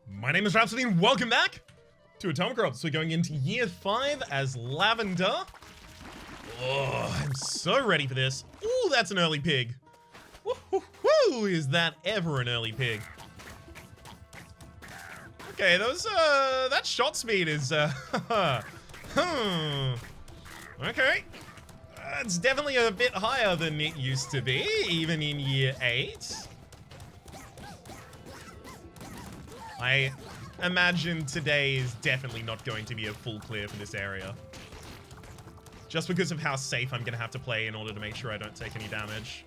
My name is Rhapsody and welcome back to Atomicrops. We're going into year 5 as Lavender. Oh, I'm so ready for this. Ooh, that's an early pig. Woo-hoo-hoo, is that ever an early pig? Okay, that shot speed is, okay. It's definitely a bit higher than it used to be, even in year 8. I imagine today is definitely not going to be a full clear for this area. Just because of how safe I'm going to have to play in order to make sure I don't take any damage.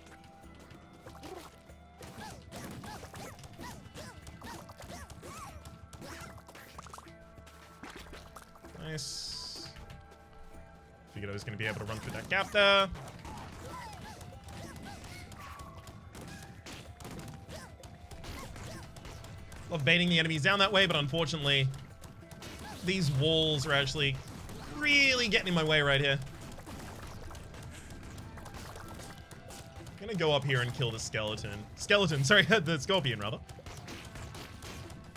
Nice. Figured I was going to be able to run through that gap there. Love baiting the enemies down that way, but unfortunately, these walls are actually really getting in my way right here. I'm gonna go up here and kill the skeleton. Sorry, the scorpion, rather.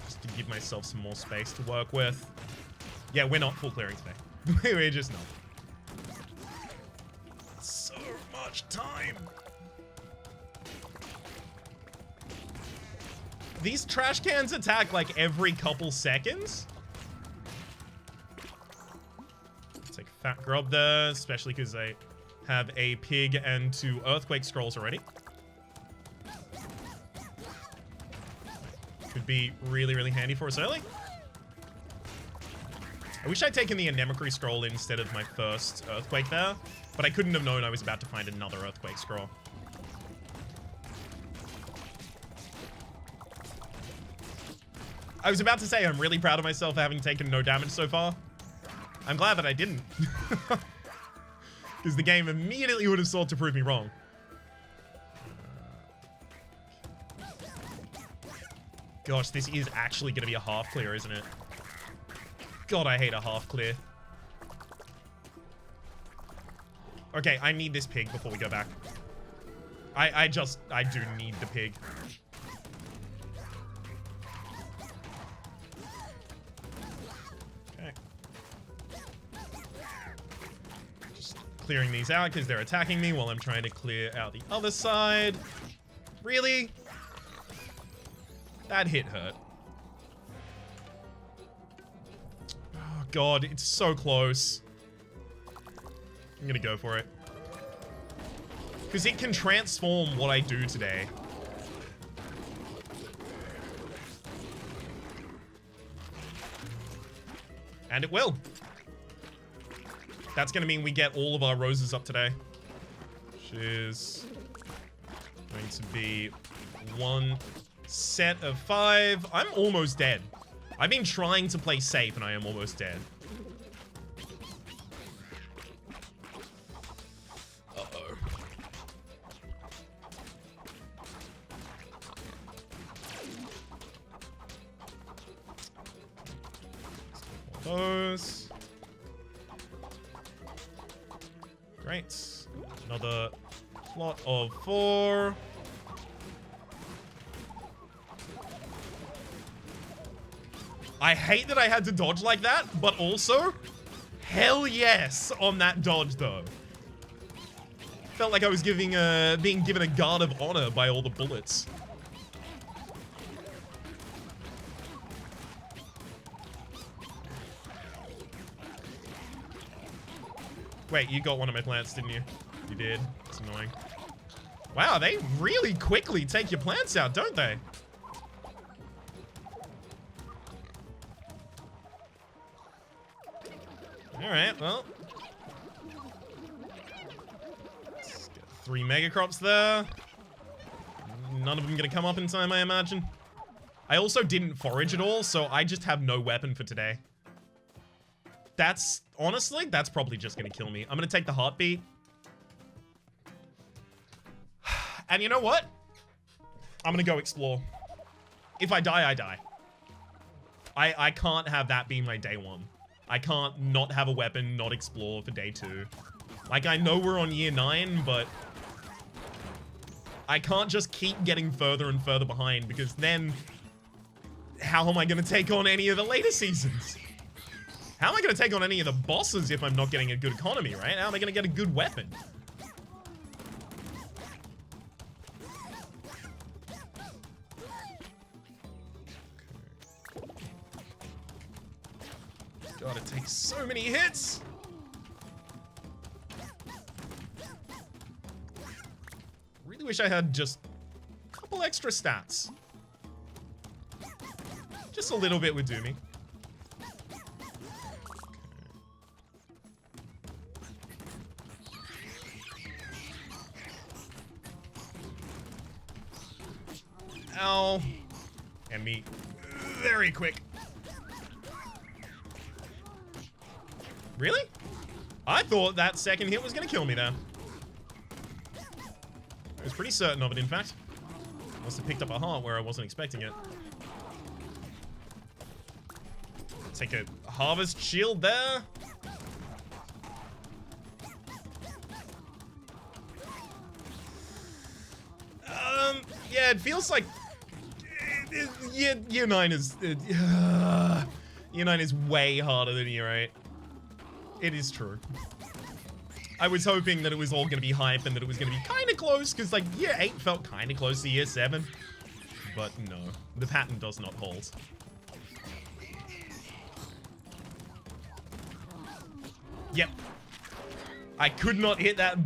Just to give myself some more space to work with. Yeah, we're not full clearing today. We're just not. So much time. These trash cans attack like every couple seconds. Take a fat grub there, especially because I have a pig and 2 earthquake scrolls already. Could be really, really handy for us early. I wish I'd taken the Anemocry scroll instead of my first earthquake there, but I couldn't have known I was about to find another earthquake scroll. I was about to say I'm really proud of myself for having taken no damage so far. I'm glad that I didn't. Because the game immediately would have sought to prove me wrong. Gosh, this is actually going to be a half clear, isn't it? God, I hate a half clear. Okay, I need this pig before we go back. I do need the pig. Clearing these out because they're attacking me while I'm trying to clear out the other side. Really? That hit hurt. Oh god, it's so close. I'm gonna go for it. Because it can transform what I do today. And it will. That's going to mean we get all of our roses up today. Which is going to be 1 set of 5. I'm almost dead. I've been trying to play safe and I am almost dead. Uh-oh. Those. Great. Another plot of 4. I hate that I had to dodge like that, but also, hell yes on that dodge though. Felt like I was being given a guard of honor by all the bullets. Wait, you got one of my plants, didn't you? You did. It's annoying. Wow, they really quickly take your plants out, don't they? Alright, well. Let's get 3 Megacrops there. None of them gonna come up in time, I imagine. I also didn't forage at all, so I just have no weapon for today. Honestly, that's probably just gonna kill me. I'm gonna take the heartbeat. And you know what? I'm gonna go explore. If I die, I die. I can't have that be my day 1. I can't not have a weapon, not explore for day 2. Like, I know we're on year 9, but I can't just keep getting further and further behind because then how am I going to take on any of the later seasons? How am I going to take on any of the bosses if I'm not getting a good economy, right? How am I going to get a good weapon? God, it takes so many hits. Really wish I had just a couple extra stats. Just a little bit would do me. Ow. And me very quick. Really? I thought that second hit was going to kill me there. I was pretty certain of it, in fact. Must have picked up a heart where I wasn't expecting it. Take a harvest shield there. Yeah, it feels like year 9 is year 9 is way harder than year 8. It is true. I was hoping that it was all going to be hype and that it was going to be kind of close, because like year 8 felt kind of close to year 7. But no, the pattern does not hold. Yep. I could not hit that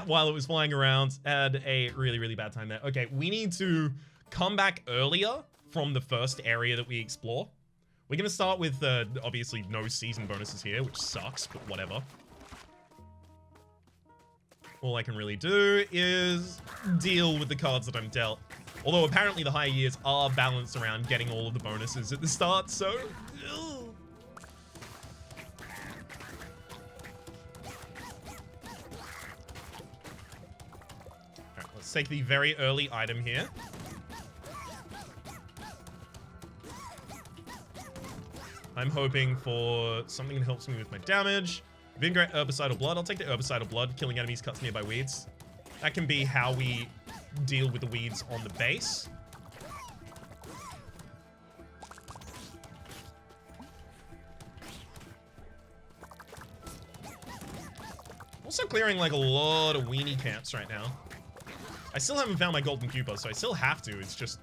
while it was flying around. Had a really, really bad time there. Okay, we need to come back earlier from the first area that we explore. We're going to start with, obviously, no season bonuses here, which sucks, but whatever. All I can really do is deal with the cards that I'm dealt. Although, apparently, the higher years are balanced around getting all of the bonuses at the start, so... Alright, let's take the very early item here. I'm hoping for something that helps me with my damage. Vindigrate Herbicidal Blood. I'll take the Herbicidal Blood. Killing enemies cuts nearby weeds. That can be how we deal with the weeds on the base. Also clearing like a lot of weenie camps right now. I still haven't found my golden pupa, so I still have to. It's just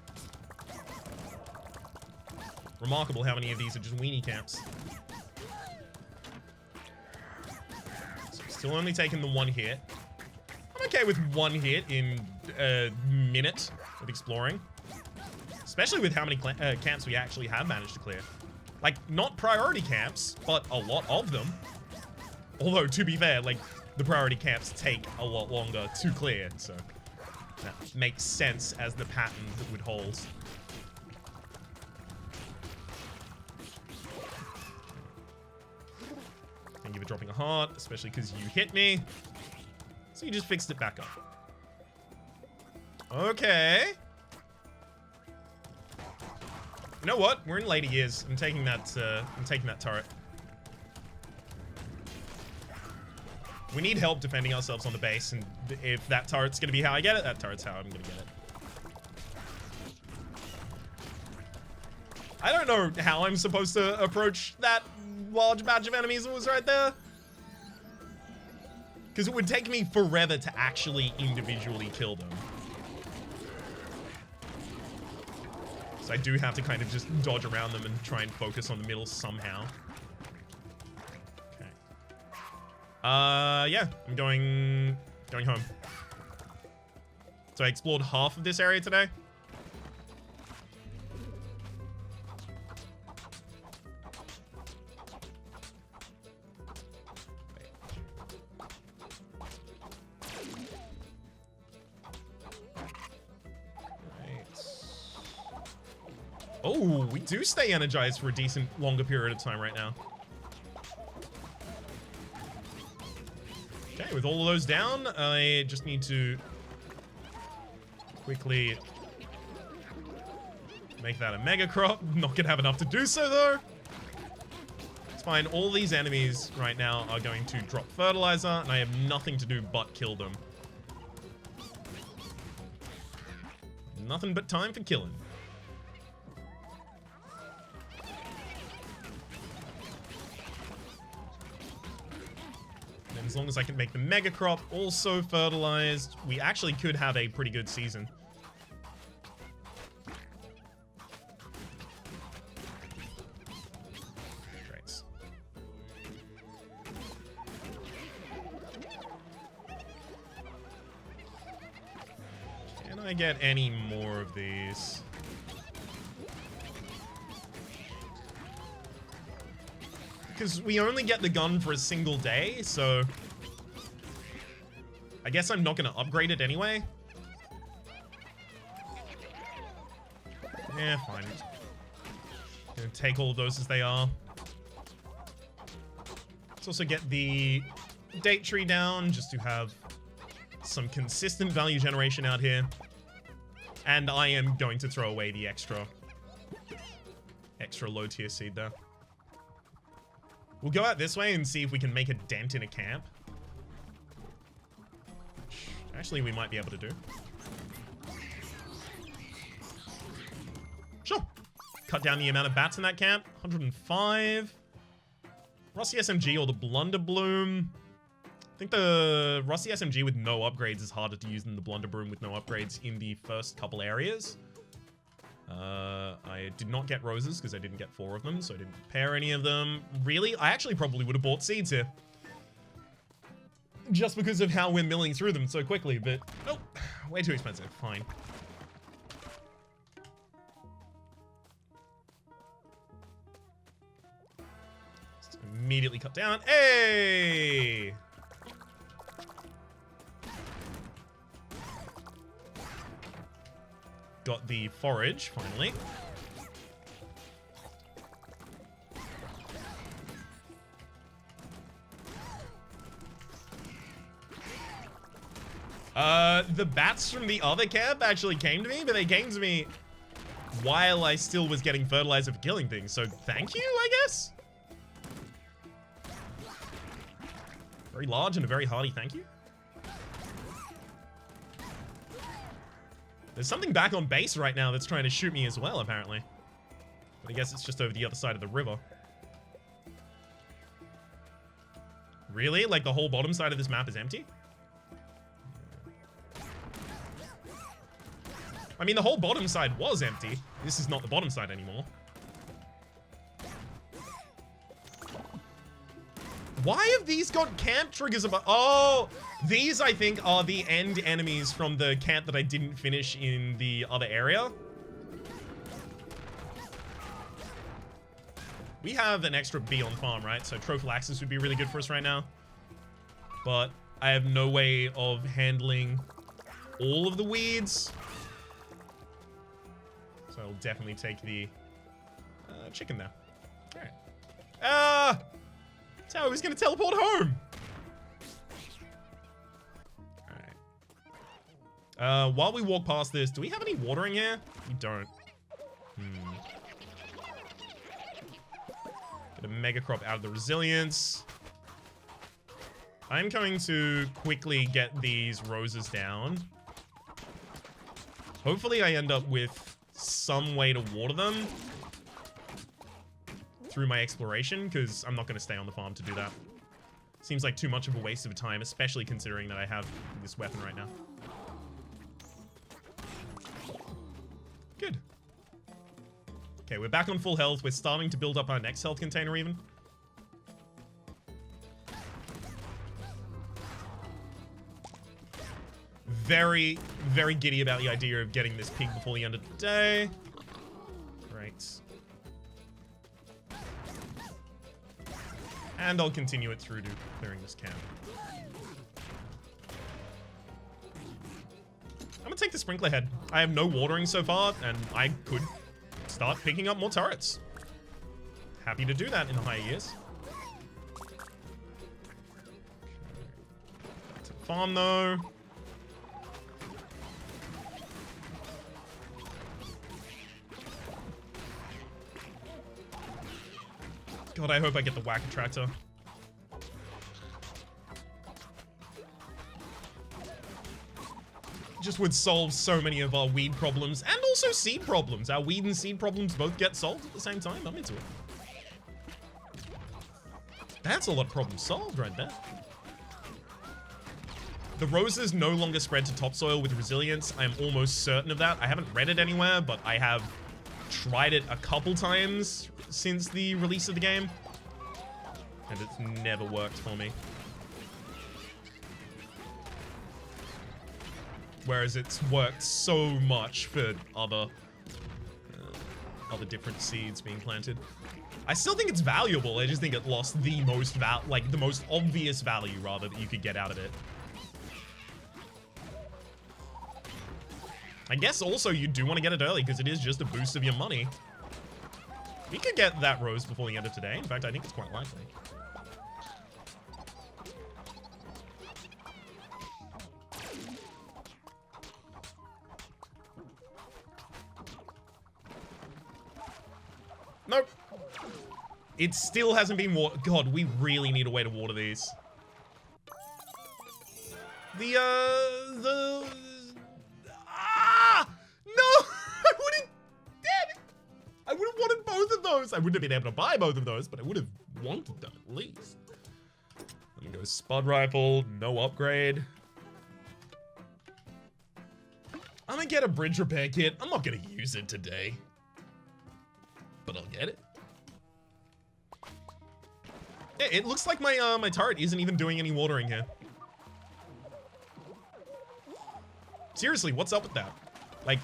remarkable how many of these are just weenie camps. So still only taking the one hit. I'm okay with one hit in a minute of exploring. Especially with how many camps we actually have managed to clear. Like, not priority camps, but a lot of them. Although, to be fair, like, the priority camps take a lot longer to clear, so that makes sense as the pattern that would hold. Thank you for dropping a heart, especially because you hit me. So you just fixed it back up. Okay. You know what? We're in later years. I'm taking that turret. We need help defending ourselves on the base, and if that turret's gonna be how I get it, that turret's how I'm gonna get it. I don't know how I'm supposed to approach that large batch of enemies that was right there. Because it would take me forever to actually individually kill them. So I do have to kind of just dodge around them and try and focus on the middle somehow. Okay. Yeah, I'm going home. So I explored half of this area today. Oh, we do stay energized for a decent longer period of time right now. Okay, with all of those down, I just need to quickly make that a mega crop. Not gonna have enough to do so though. It's fine. All these enemies right now are going to drop fertilizer, and I have nothing to do but kill them. Nothing but time for killing. as long as I can make the mega crop also fertilized, we actually could have a pretty good season. Great. Can I get any more of these? Because we only get the gun for a single day, so I guess I'm not going to upgrade it anyway. Yeah, fine. Gonna take all of those as they are. Let's also get the date tree down just to have some consistent value generation out here. And I am going to throw away the extra low tier seed there. We'll go out this way and see if we can make a dent in a camp. Actually, we might be able to do. Sure. Cut down the amount of bats in that camp. 105. Rusty SMG or the Blunder Bloom. I think the Rusty SMG with no upgrades is harder to use than the Blunder Bloom with no upgrades in the first couple areas. I did not get roses because I didn't get 4 of them, so I didn't prepare any of them. Really? I actually probably would have bought seeds here. Just because of how we're milling through them so quickly, but nope. Way too expensive. Fine. Just immediately cut down. Hey! Got the forage, finally. The bats from the other camp actually came to me, but they came to me while I still was getting fertilizer for killing things, so thank you, I guess? Very large and a very hearty thank you. There's something back on base right now that's trying to shoot me as well, apparently. But I guess it's just over the other side of the river. Really? Like the whole bottom side of this map is empty? I mean, the whole bottom side was empty. This is not the bottom side anymore. Why have these got camp triggers about? Oh, these I think are the end enemies from the camp that I didn't finish in the other area. We have an extra bee on farm, right? So Trophylaxis would be really good for us right now. But I have no way of handling all of the weeds. So I'll definitely take the chicken there. All right. That's how I was going to teleport home. All right. While we walk past this, do we have any watering here? We don't. Get a mega crop out of the resilience. I'm going to quickly get these roses down. Hopefully I end up with some way to water them through my exploration, because I'm not going to stay on the farm to do that. Seems like too much of a waste of time, especially considering that I have this weapon right now. Good. Okay, we're back on full health. We're starting to build up our next health container even. Very, very giddy about the idea of getting this pig before the end of the day. Great. And I'll continue it through to clearing this camp. I'm gonna take the sprinkler head. I have no watering so far, and I could start picking up more turrets. Happy to do that in the higher years. Back to the farm though. God, I hope I get the whack attractor. Just would solve so many of our weed problems and also seed problems. Our weed and seed problems both get solved at the same time. I'm into it. That's a lot of problems solved right there. The roses no longer spread to topsoil with resilience. I am almost certain of that. I haven't read it anywhere, but I have tried it a couple times since the release of the game. And it's never worked for me. Whereas it's worked so much for other different seeds being planted. I still think it's valuable. I just think it lost the most the most obvious value, rather, that you could get out of it. I guess also you do want to get it early because it is just a boost of your money. We could get that rose before the end of today. In fact, I think it's quite likely. Nope. It still hasn't been watered. God, we really need a way to water these. No! I wouldn't... Damn it! I would have wanted both of those. I wouldn't have been able to buy both of those, but I would have wanted them, at least. Let me go Spud Rifle, no upgrade. I'm gonna get a bridge repair kit. I'm not gonna use it today, but I'll get it. Yeah, it looks like my my turret isn't even doing any watering here. Seriously, what's up with that? Like,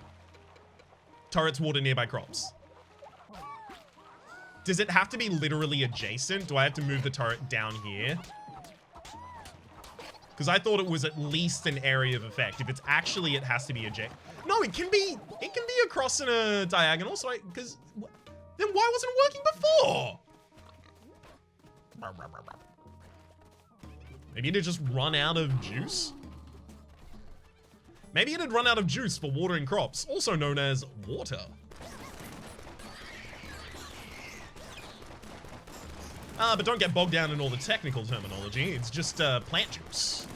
turrets water nearby crops. Does it have to be literally adjacent? Do I have to move the turret down here? Because I thought it was at least an area of effect. If it's actually, it has to be adjacent. No, it can be across in a diagonal. So because then why wasn't it working before? Maybe it had just run out of juice. Maybe it had run out of juice for watering crops, also known as water. But don't get bogged down in all the technical terminology. It's just plant juice.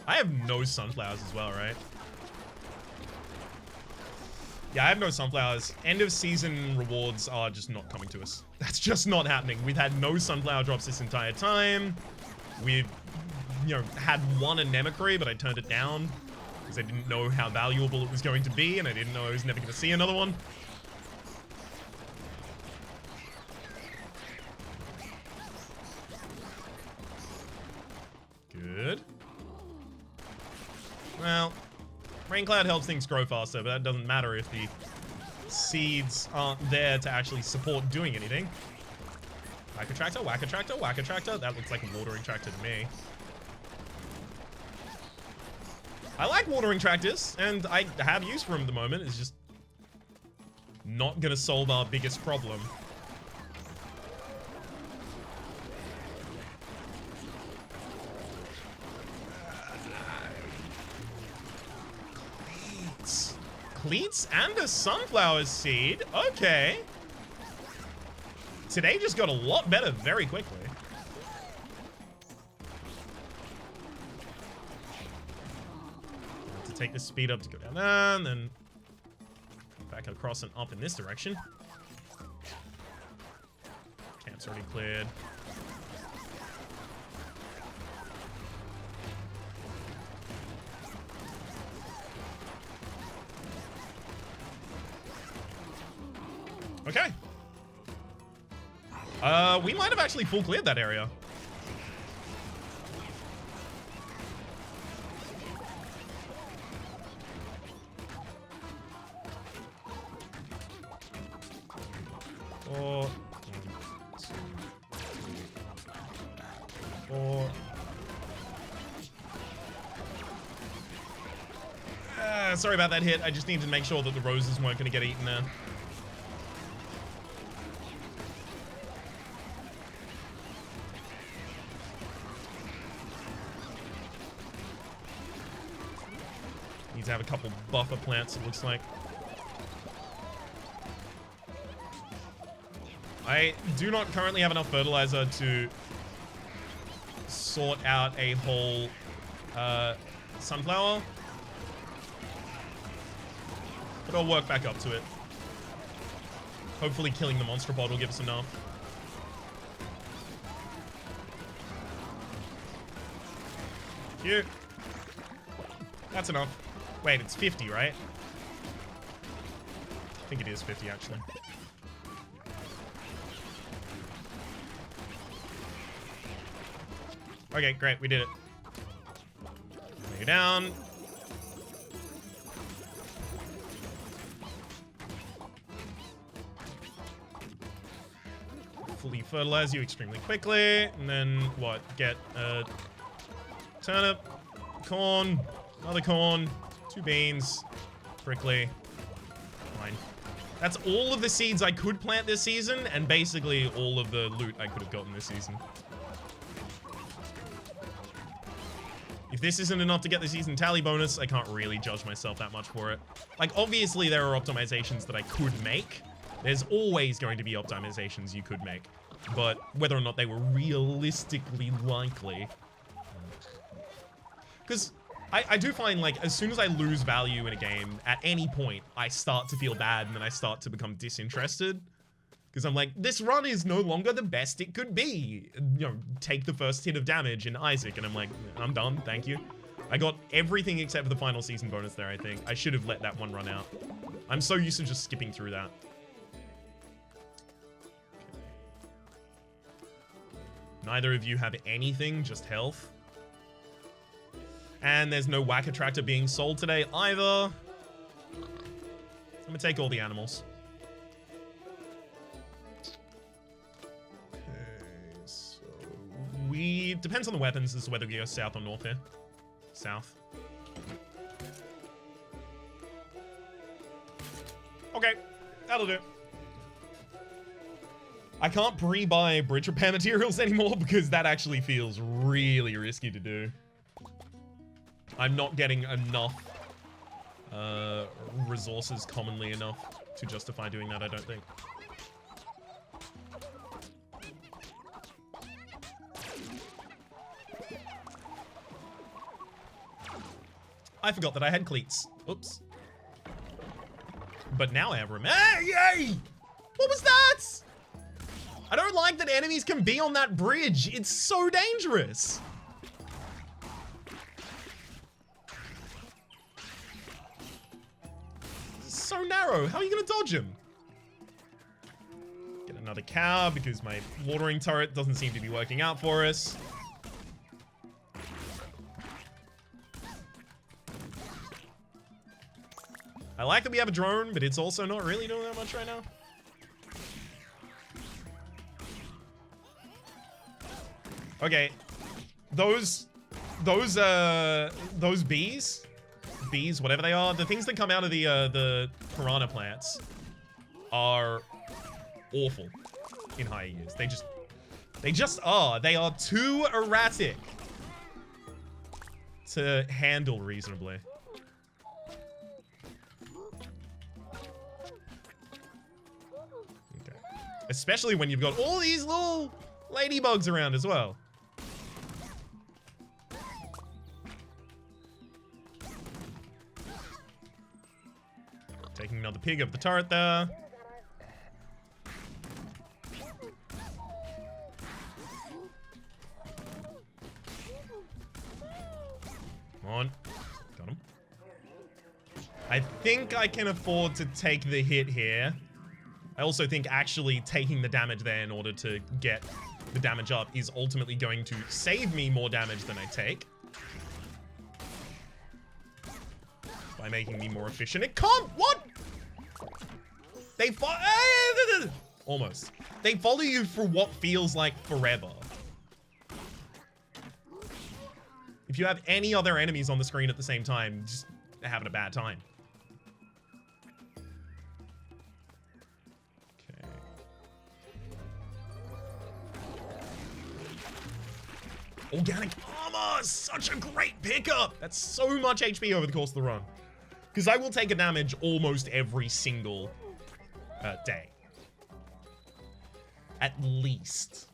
I have no sunflowers as well, right? Yeah, I have no sunflowers. End of season rewards are just not coming to us. That's just not happening. We've had no sunflower drops this entire time. We've, had one anemocry, but I turned it down because I didn't know how valuable it was going to be, and I didn't know I was never going to see another one. Good. Well, Rain Cloud helps things grow faster, but that doesn't matter if the seeds aren't there to actually support doing anything. Whack a tractor, whack a tractor, whack a tractor. That looks like a watering tractor to me. I like watering tractors, and I have use for them at the moment. It's just not going to solve our biggest problem. Cleats and a sunflower seed. Okay. Today just got a lot better very quickly. Have to take the speed up to go down there, and then back across and up in this direction. Camp's already cleared. Okay. We might have actually full cleared that area. Four. Sorry about that hit. I just needed to make sure that the roses weren't going to get eaten there. To have a couple buffer plants, it looks like. I do not currently have enough fertilizer to sort out a whole sunflower, but I'll work back up to it. Hopefully killing the monster pod will give us enough. Cute. That's enough. Wait, it's 50, right? I think it is 50, actually. Okay, great. We did it. Lay down. Fully fertilize you extremely quickly. And then, what? Get a turnip, corn, another corn, 2 beans, prickly. Fine. That's all of the seeds I could plant this season, and basically all of the loot I could have gotten this season. If this isn't enough to get the season tally bonus, I can't really judge myself that much for it. Like, obviously there are optimizations that I could make. There's always going to be optimizations you could make. But whether or not they were realistically likely... Because I do find, like, as soon as I lose value in a game, at any point, I start to feel bad and then I start to become disinterested. Because I'm like, this run is no longer the best it could be. You know, take the first hit of damage in Isaac, and I'm like, I'm done, thank you. I got everything except for the final season bonus there, I think. I should have let that one run out. I'm so used to just skipping through that. Neither of you have anything, just health. And there's no whack attractor being sold today either. I'm gonna take all the animals. Okay, so depends on the weapons as to whether we go south or north here. South. Okay, that'll do. I can't pre-buy bridge repair materials anymore because that actually feels really risky to do. I'm not getting enough resources commonly enough to justify doing that, I don't think. I forgot that I had cleats. Oops. But now I have room. Hey, yay! What was that? I don't like that enemies can be on that bridge. It's so dangerous. It's so narrow. How are you gonna dodge him? Get another cow because my watering turret doesn't seem to be working out for us. I like that we have a drone, but it's also not really doing that much right now. Okay, those bees, whatever they are, the things that come out of the piranha plants are awful in higher years. They just are. They are too erratic to handle reasonably. Okay, especially when you've got all these little ladybugs around as well. Taking another pig up the turret there. Come on. Got him. I think I can afford to take the hit here. I also think actually taking the damage there in order to get the damage up is ultimately going to save me more damage than I take. By making me more efficient. It can't. What? They almost. They follow you for what feels like forever. If you have any other enemies on the screen at the same time, just having a bad time. Okay. Organic armor, such a great pickup. That's so much HP over the course of the run. Because I will take a damage almost every single day. At least.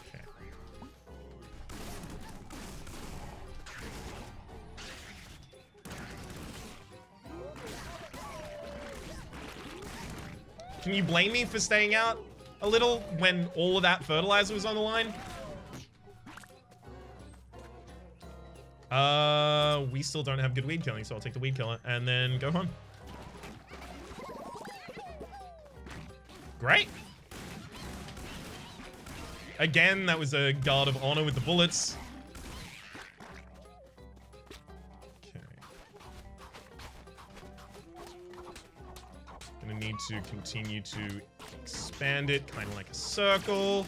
Okay. Can you blame me for staying out a little when all of that fertilizer was on the line? We still don't have good weed killing, so I'll take the weed killer and then go home. Great. Again, that was a guard of honor with the bullets. Okay. Gonna need to continue to expand it, kind of like a circle.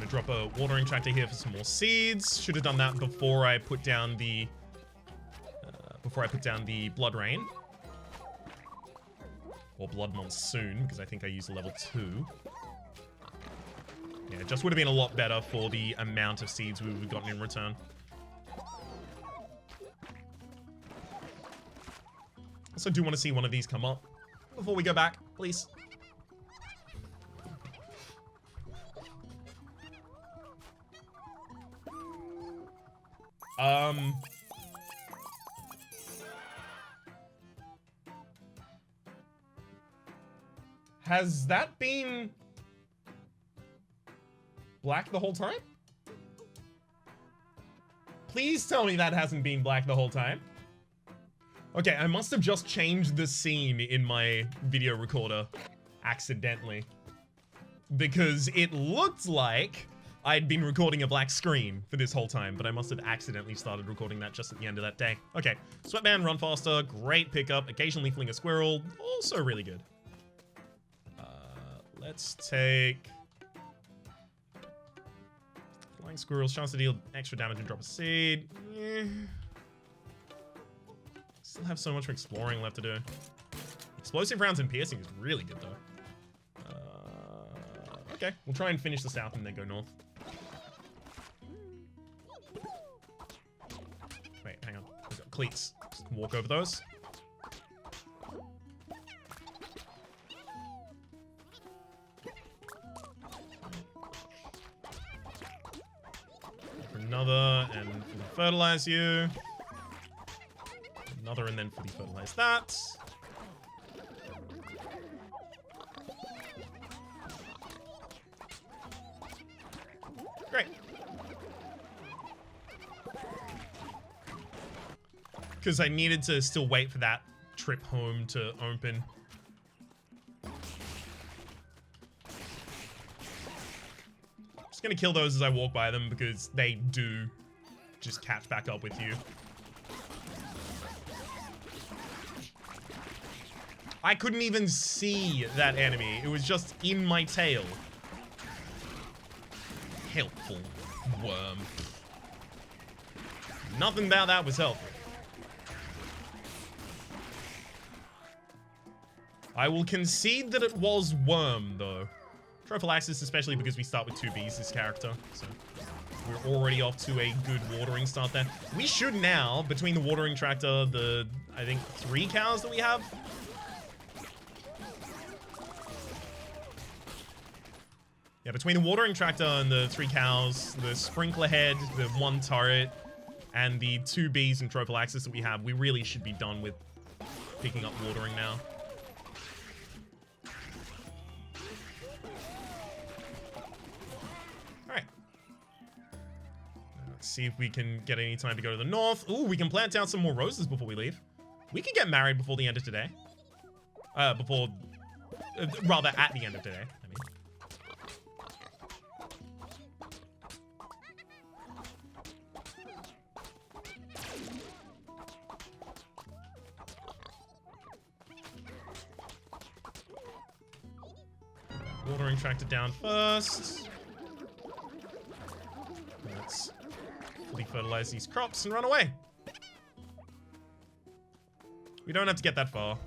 Drop a watering tractor here for some more seeds. Should have done that before I put down the blood rain or blood monsoon, because I think I used a level 2. Yeah, it just would have been a lot better for the amount of seeds we would have gotten in return. Also, do want to see one of these come up before we go back, please. Has that been black the whole time? Please tell me that hasn't been black the whole time. Okay, I must have just changed the scene in my video recorder accidentally, because it looked like I'd been recording a black screen for this whole time, but I must have accidentally started recording that just at the end of that day. Okay, Sweatband, Run Faster, great pickup. Occasionally fling a squirrel, also really good. Let's take Flying Squirrel's chance to deal extra damage and drop a seed. Still have so much exploring left to do. Explosive rounds and piercing is really good though. Okay, we'll try and finish the south and then go north. Wait, hang on. We've got cleats. Just walk over those. Another, and fully fertilize you. Another, and then fully fertilize that. Great. Because I needed to still wait for that trip home to open. Gonna kill those as I walk by them because they do just catch back up with you. I couldn't even see that enemy. It was just in my tail. Helpful worm. Nothing about that was helpful. I will concede that it was worm though. Prophylaxis, especially because we start with 2 Bs this character, so we're already off to a good watering start there. We should now, between the watering tractor, the, I think, 3 cows that we have. Yeah, between the watering tractor and the 3 cows, the sprinkler head, the 1 turret, and the 2 Bs and prophylaxis that we have, we really should be done with picking up watering now. See if we can get any time to go to the north. Ooh, we can plant down some more roses before we leave. We can get married before the end of today. Rather at the end of today, I mean. Watering tractor down first. Let's fully fertilize these crops and run away. We don't have to get that far.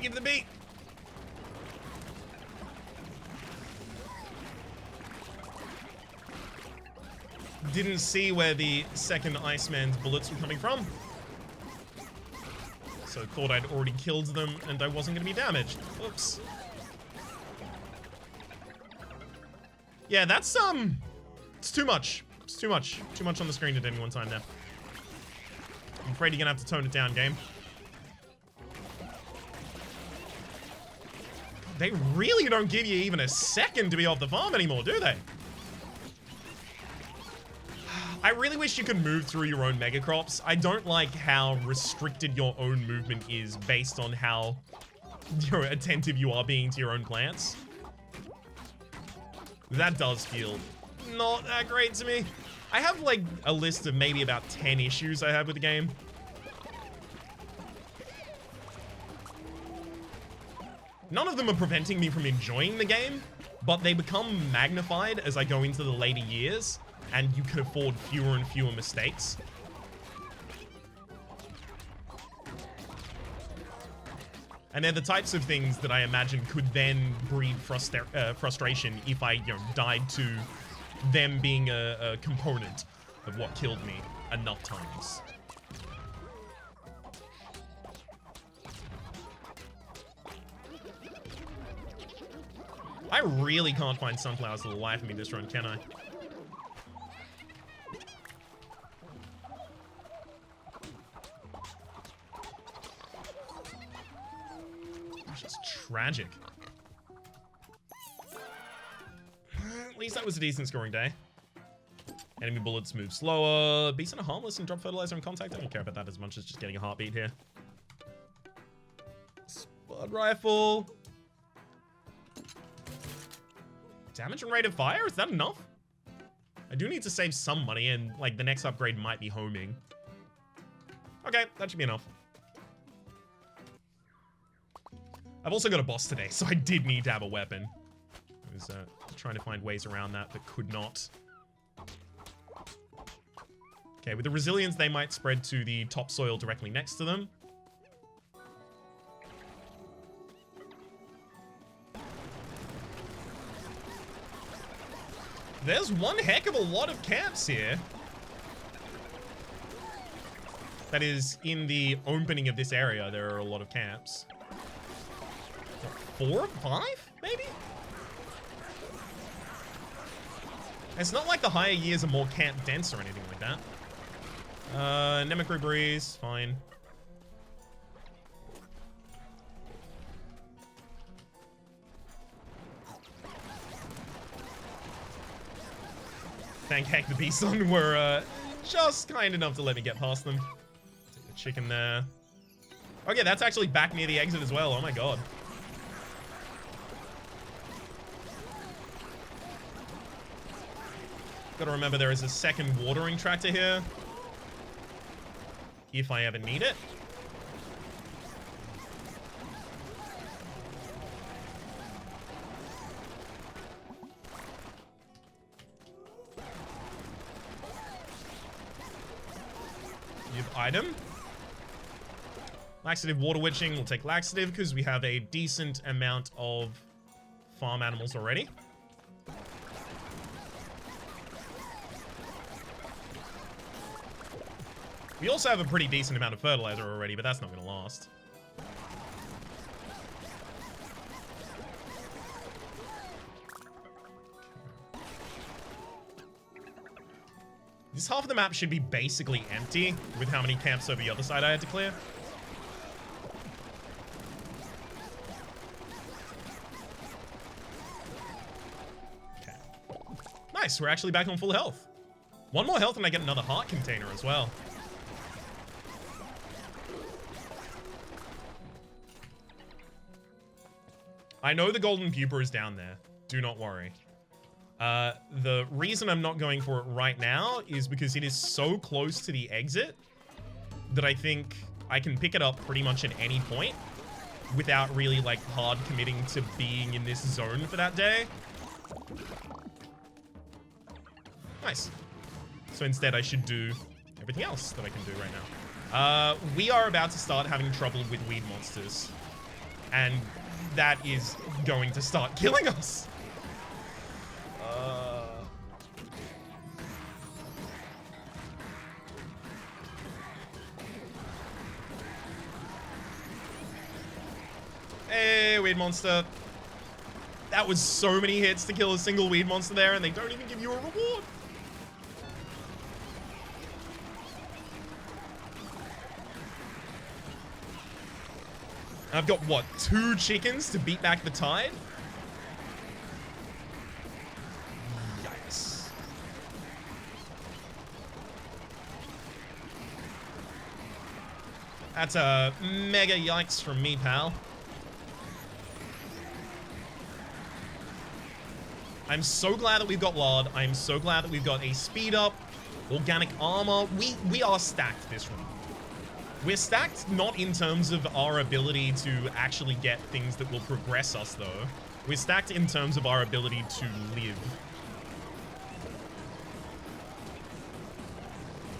Gotta give the beat. Didn't see where the second Iceman's bullets were coming from. So thought I'd already killed them and I wasn't going to be damaged. Oops. Yeah, that's, it's too much. It's too much. Too much on the screen at any one time now. I'm afraid you're going to have to tone it down, game. They really don't give you even a second to be off the farm anymore, do they? I really wish you could move through your own Megacrops. I don't like how restricted your own movement is based on how attentive you are being to your own plants. That does feel not that great to me. I have like a list of maybe about 10 issues I have with the game. None of them are preventing me from enjoying the game, but they become magnified as I go into the later years. And you can afford fewer and fewer mistakes. And they're the types of things that I imagine could then breed frustration if I, died to them being a component of what killed me enough times. I really can't find sunflowers for the life of me this run, can I? Tragic. At least that was a decent scoring day. Enemy bullets move slower. Beasts are harmless and drop fertilizer in contact. I don't care about that as much as just getting a heartbeat here. Spud rifle. Damage and rate of fire? Is that enough? I do need to save some money and like the next upgrade might be homing. Okay, that should be enough. I've also got a boss today, so I did need to have a weapon. I was trying to find ways around that, but could not. Okay, with the resilience, they might spread to the topsoil directly next to them. There's one heck of a lot of camps here. That is, in the opening of this area, there are a lot of camps. 4 or 5, maybe? It's not like the higher years are more camp dense or anything like that. Nemicry Breeze, fine. Thank heck the Bison were just kind enough to let me get past them. Take the chicken there. Okay, that's actually back near the exit as well. Oh my god. Gotta remember there is a second watering tractor here. If I ever need it. You have item. Laxative water witching. We'll take laxative because we have a decent amount of farm animals already. We also have a pretty decent amount of fertilizer already, but that's not going to last. This half of the map should be basically empty with how many camps over the other side I had to clear. Okay. Nice, we're actually back on full health. One more health and I get another heart container as well. I know the golden pupa is down there. Do not worry. The reason I'm not going for it right now is because it is so close to the exit that I think I can pick it up pretty much at any point without really like hard committing to being in this zone for that day. Nice. So instead I should do everything else that I can do right now. We are about to start having trouble with weed monsters. And that is going to start killing us. Hey, weird monster. That was so many hits to kill a single weed monster there, and they don't even give you a reward. I've got, what, 2 chickens to beat back the tide? Yikes. That's a mega yikes from me, pal. I'm so glad that we've got Lard. I'm so glad that we've got a speed up, organic armor. We are stacked this run. We're stacked not in terms of our ability to actually get things that will progress us, though. We're stacked in terms of our ability to live.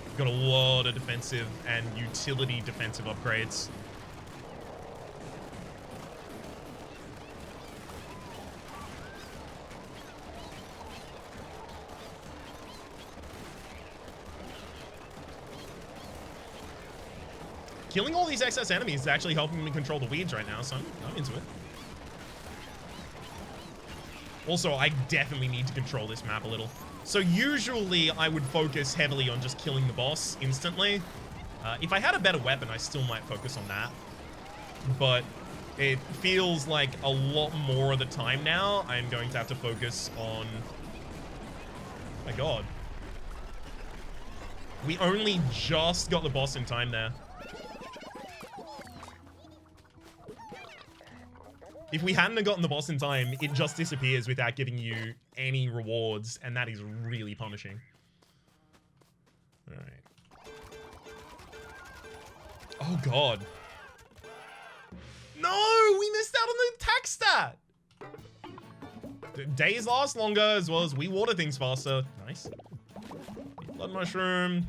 We've got a lot of defensive and utility defensive upgrades. Killing all these excess enemies is actually helping me control the weeds right now, so I'm into it. Also, I definitely need to control this map a little. So usually I would focus heavily on just killing the boss instantly. If I had a better weapon, I still might focus on that. But it feels like a lot more of the time now, I'm going to have to focus on... My god. We only just got the boss in time there. If we hadn't have gotten the boss in time, it just disappears without giving you any rewards, and that is really punishing. Alright. Oh god. No! We missed out on the attack stat! Days last longer, as well as we water things faster. Nice. Blood mushroom.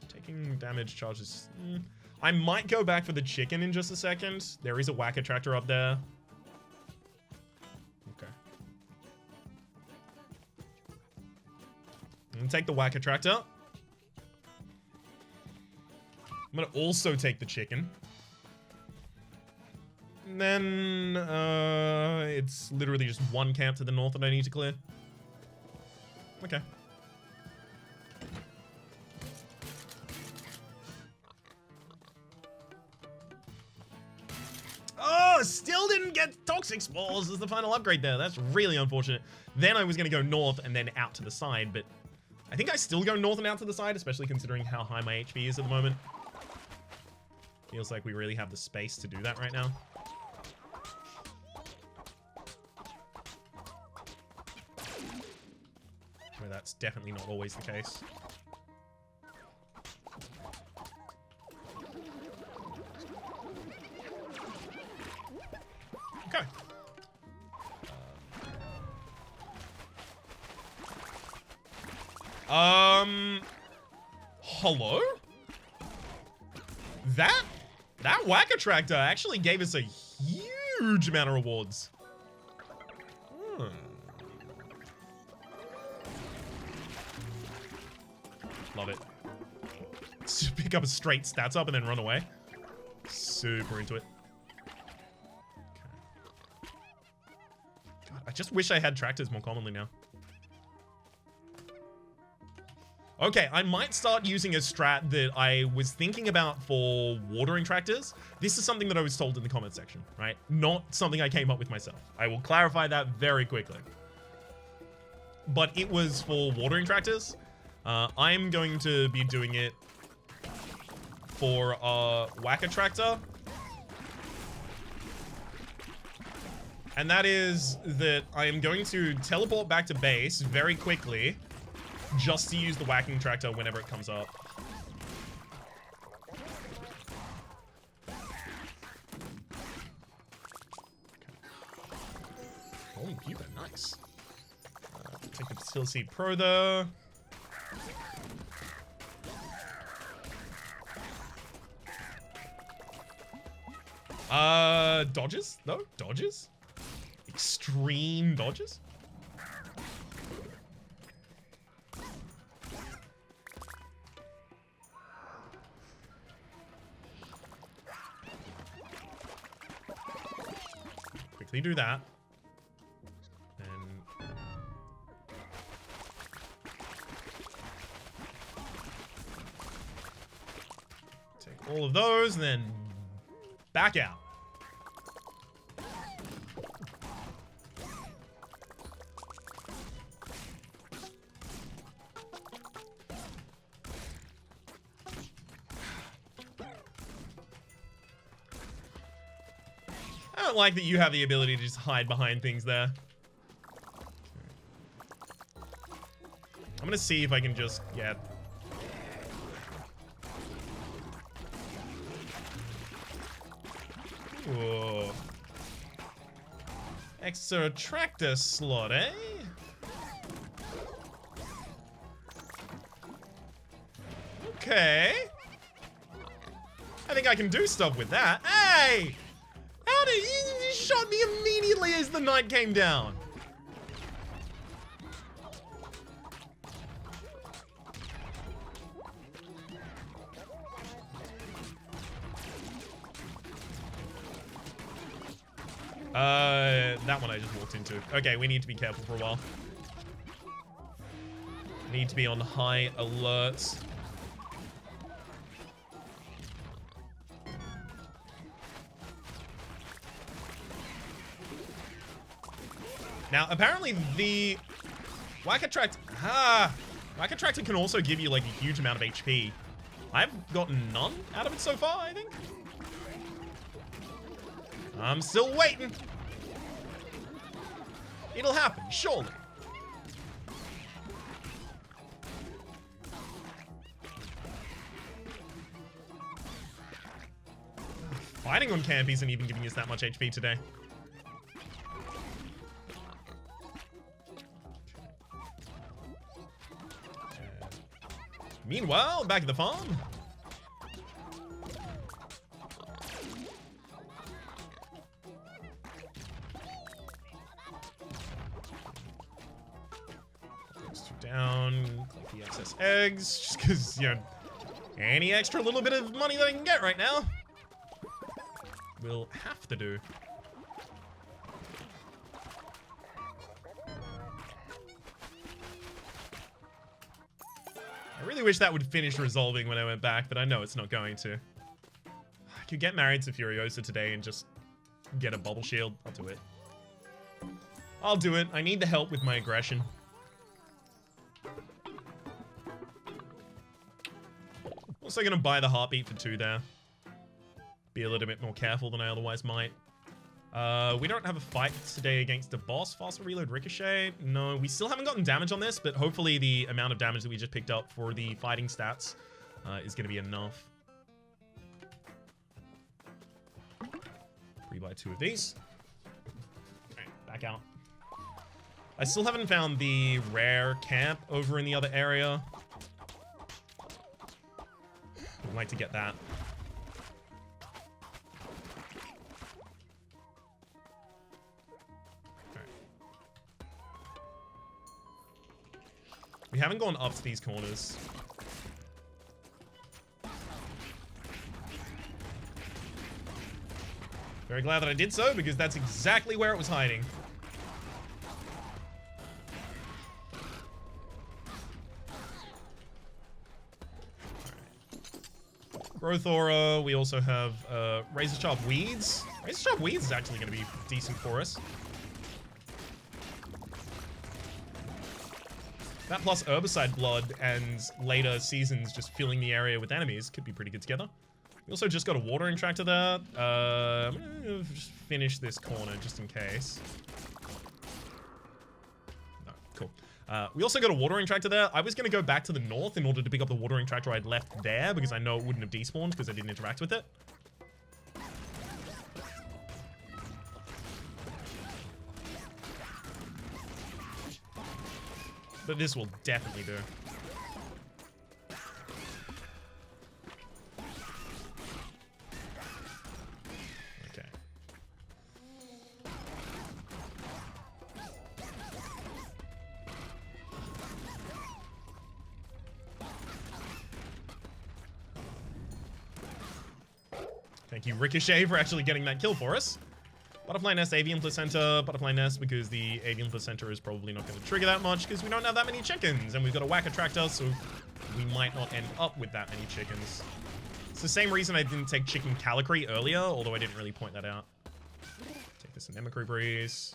Taking damage charges... I might go back for the chicken in just a second. There is a whack attractor up there. Okay. I'm gonna take the whack attractor. I'm gonna also take the chicken. And then, it's literally just one camp to the north that I need to clear. Okay. Oh, still didn't get toxic spores as the final upgrade there. That's really unfortunate. Then I was going to go north and then out to the side, but I think I still go north and out to the side, especially considering how high my HP is at the moment. Feels like we really have the space to do that right now. Well, that's definitely not always the case. Okay. Hello? That whack attractor actually gave us a huge amount of rewards. Love it. Just pick up a straight stats up and then run away. Super into it. God, I just wish I had tractors more commonly now. Okay, I might start using a strat that I was thinking about for watering tractors. This is something that I was told in the comment section, right? Not something I came up with myself. I will clarify that very quickly. But it was for watering tractors. I'm going to be doing it for a whack attractor. And that is that I am going to teleport back to base very quickly just to use the whacking tractor whenever it comes up. Holy Cuba, nice. Take the Still Seed Pro though. Dodges? No, dodges? Extreme dodges? Quickly do that. And take all of those and then back out. I don't like that you have the ability to just hide behind things there. I'm gonna see if I can just get... Whoa. Extra tractor slot, eh? Okay. I think I can do stuff with that. Hey! How did you shot me immediately as the night came down? That one I just walked into. Okay, we need to be careful for a while. Need to be on high alert. Now, apparently the Whack Attractor can also give you like a huge amount of HP. I've gotten none out of it so far, I think. I'm still waiting. It'll happen, surely. Fighting on camp isn't even giving us that much HP today. Meanwhile, back at the farm. Down, collect the excess eggs, just because, you know, any extra little bit of money that I can get right now will have to do. I really wish that would finish resolving when I went back, but I know it's not going to. I could get married to Furiosa today and just get a bubble shield. I'll do it. I'll do it. I need the help with my aggression. Also gonna buy the heartbeat for 2 there. Be a little bit more careful than I otherwise might. We don't have a fight today against a boss. Faster reload ricochet. No, we still haven't gotten damage on this, but hopefully the amount of damage that we just picked up for the fighting stats is gonna be enough. 3 by 2 of these. Alright, back out. I still haven't found the rare camp over in the other area. I'd like to get that. Alright. We haven't gone up to these corners. Very glad that I did so, because that's exactly where it was hiding. Growth Aura, we also have Razor Sharp Weeds. Razor Sharp Weeds is actually going to be decent for us. That plus Herbicide Blood and later seasons just filling the area with enemies could be pretty good together. We also just got a Watering Tractor there. I'm going to just finish this corner just in case. No, cool. We also got a Watering Tractor there. I was going to go back to the north in order to pick up the Watering Tractor I'd left there, because I know it wouldn't have despawned because I didn't interact with it. But this will definitely do. Okay. Thank you, Ricochet, for actually getting that kill for us. Butterfly Nest, Avian Placenta, Butterfly Nest, because the Avian Placenta is probably not going to trigger that much because we don't have that many chickens, and we've got a Whack Attractor, so we might not end up with that many chickens. It's the same reason I didn't take Chicken Calicree earlier, although I didn't really point that out. Take this Anemocry Breeze.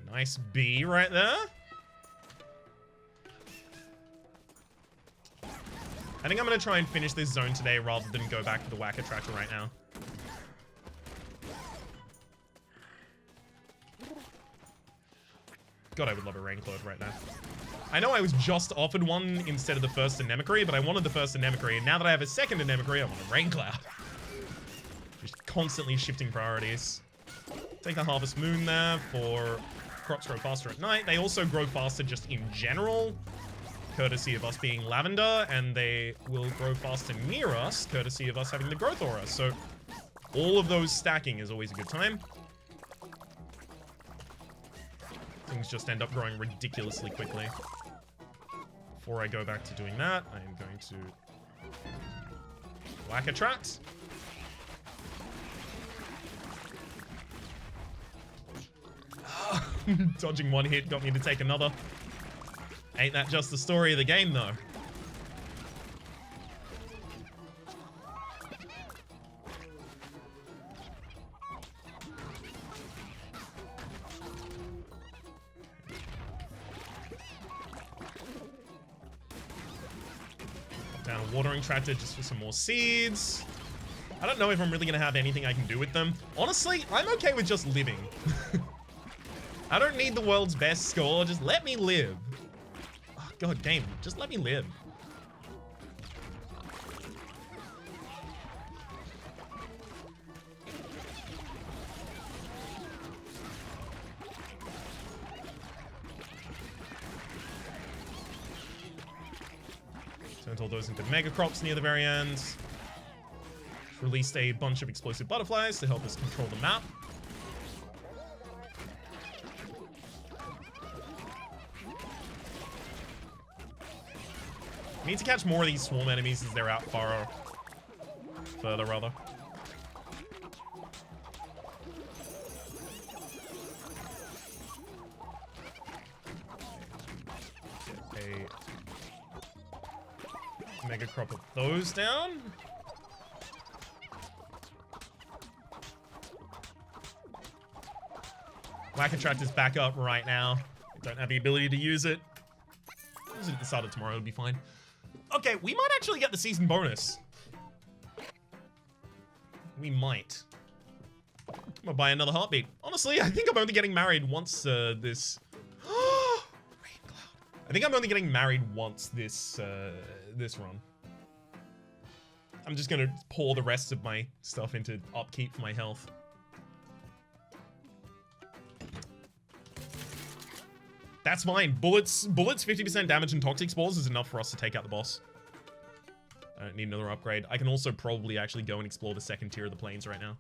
Nice B right there. I think I'm going to try and finish this zone today rather than go back to the Whack Attractor right now. God, I would love a Rain Cloud right now. I know I was just offered one instead of the first Anemocry, but I wanted the first Anemocry, and now that I have a second Anemocry, I want a Rain Cloud. Just constantly shifting priorities. Take the Harvest Moon there for... Crops grow faster at night. They also grow faster just in general, courtesy of us being lavender, and they will grow faster near us, courtesy of us having the growth aura. So all of those stacking is always a good time. Things just end up growing ridiculously quickly. Before I go back to doing that, I am going to Whack Attract. Dodging one hit got me to take another. Ain't that just the story of the game, though? Down a watering tractor just for some more seeds. I don't know if I'm really going to have anything I can do with them. Honestly, I'm okay with just living. I don't need the world's best score, just let me live. Oh, God, game, just let me live. Turned all those into Mega Crops near the very end. Released a bunch of explosive butterflies to help us control the map. We need to catch more of these swarm enemies as they're out further rather. Get a Mega Crop of those down. Whack Attractor's back up right now. Don't have the ability to use it. Use it at the start of tomorrow, it'll be fine. Okay, we might actually get the season bonus. We might. I'm gonna buy another heartbeat. Honestly, I think I'm only getting married once this... Rain Cloud. I think I'm only getting married once this run. I'm just gonna pour the rest of my stuff into upkeep for my health. That's fine. Bullets 50% damage and toxic spores is enough for us to take out the boss. I don't need another upgrade. I can also probably actually go and explore the second tier of the plains right now.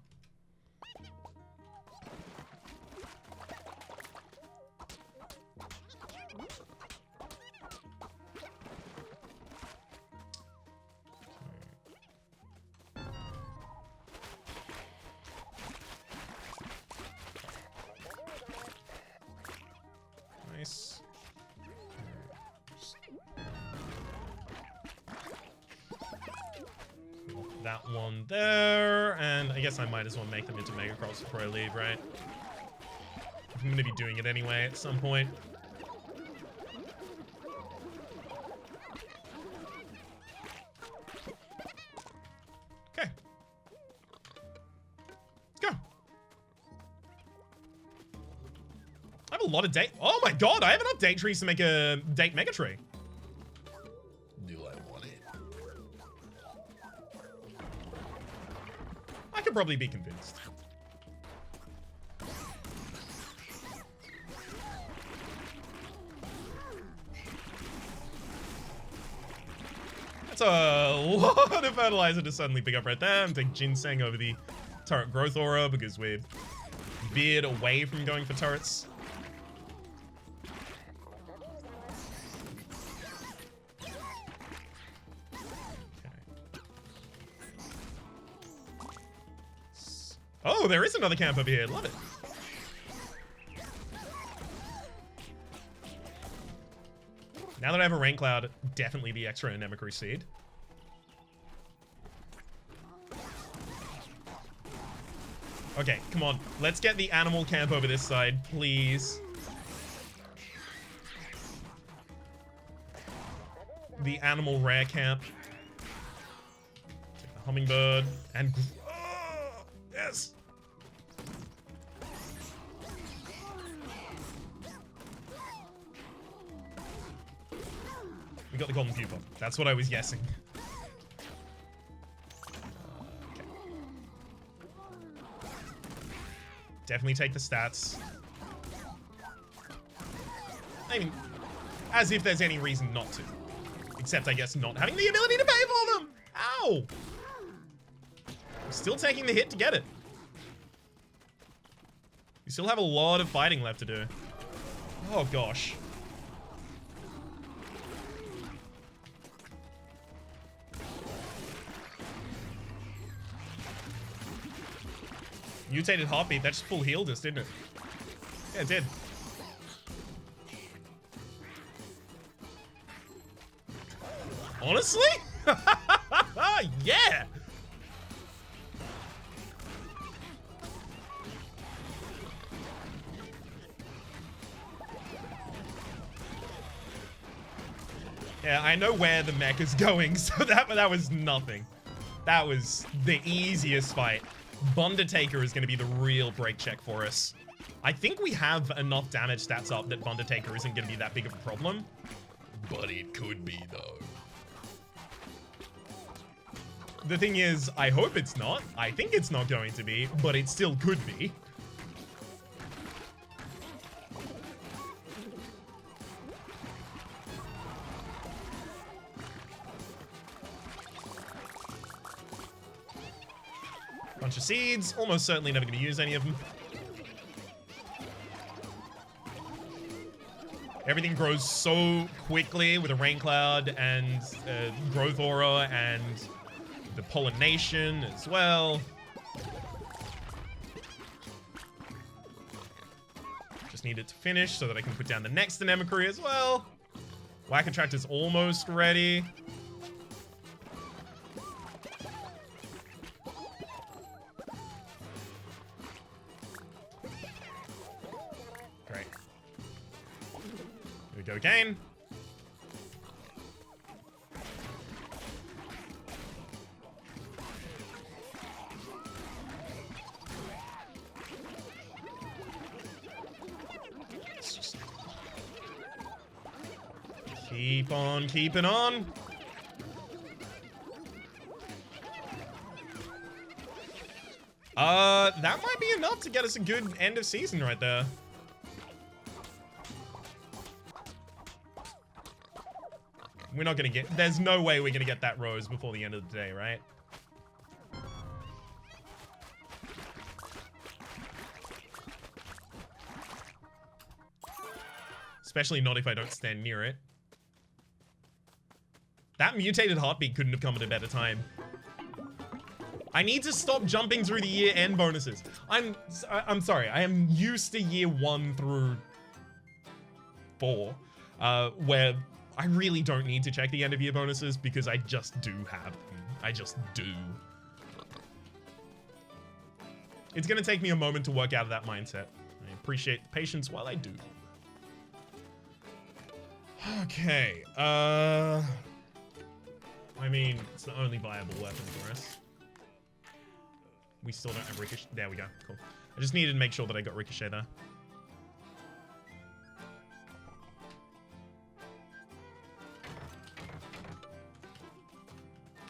Nice. That one there, and I guess I might as well make them into Mega Crops before I leave, right? I'm going to be doing it anyway at some point. Okay. Let's go. I have a lot of date. Oh my god, I have enough date trees to make a date mega tree. Do I want it? I could probably be convinced. That's a lot of fertilizer to suddenly pick up right there. I'm taking ginseng over the turret growth aura because we're veered away from going for turrets. Oh, there is another camp over here. Love it. Now that I have a rain cloud, definitely the extra Anemocry seed. Okay, come on. Let's get the animal camp over this side, please. The animal rare camp. Take the hummingbird and... Oh, yes! We got the golden pupa. That's what I was guessing. Okay. Definitely take the stats. I mean, as if there's any reason not to. Except, I guess, not having the ability to pay for them! Ow! I'm still taking the hit to get it. You still have a lot of fighting left to do. Oh, gosh. Mutated heartbeat, that just full healed us, didn't it? Yeah, it did. Honestly? Yeah! Yeah, I know where the mech is going, so that was nothing. That was the easiest fight. Undertaker is going to be the real break check for us. I think we have enough damage stats up that Undertaker isn't going to be that big of a problem. But it could be, though. The thing is, I hope it's not. I think it's not going to be, but it still could be. Bunch of seeds. Almost certainly never going to use any of them. Everything grows so quickly with a rain cloud and growth aura and the pollination as well. Just need it to finish so that I can put down the next Anemocry as well. Whack-A-Tractor's almost ready. Great. Here we go again. Keep on keeping on. That might be enough to get us a good end of season right there. We're not gonna get, there's no way we're gonna get that rose before the end of the day, right? Especially not if I don't stand near it. That mutated heartbeat couldn't have come at a better time. I need to stop jumping through the year-end bonuses. I'm sorry. I am used to year 1 through 4, where I really don't need to check the end-of-year bonuses because I just do have them. I just do. It's gonna take me a moment to work out of that mindset. I appreciate the patience while I do. Okay, I mean, it's the only viable weapon for us. We still don't have Ricochet. There we go, cool. I just needed to make sure that I got Ricochet there.